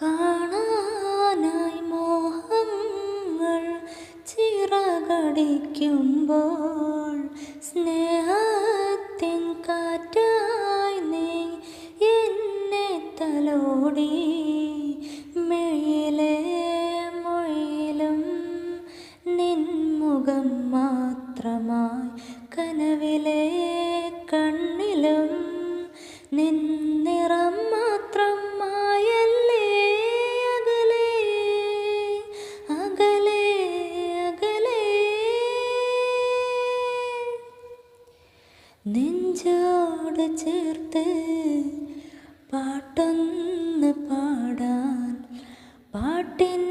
കാണാനായി മോഹങ്ങൾ ചിറകടിക്കുമ്പോൾ സ്നേഹത്തിൻ കാറ്റായി നീ എന്നെ തലോടി. മെഴിയിലെ മൊഴിയിലും നിൻമുഖം മാത്രമായി, കനവിലെ കണ്ണിലും നിന്നിറം മാത്രം മായല്ലേ. അകലെ അകലെ അകലെ നെഞ്ചോട് ചേർത്ത് പാട്ടൊന്ന് പാടാൻ പാട്ടിൻ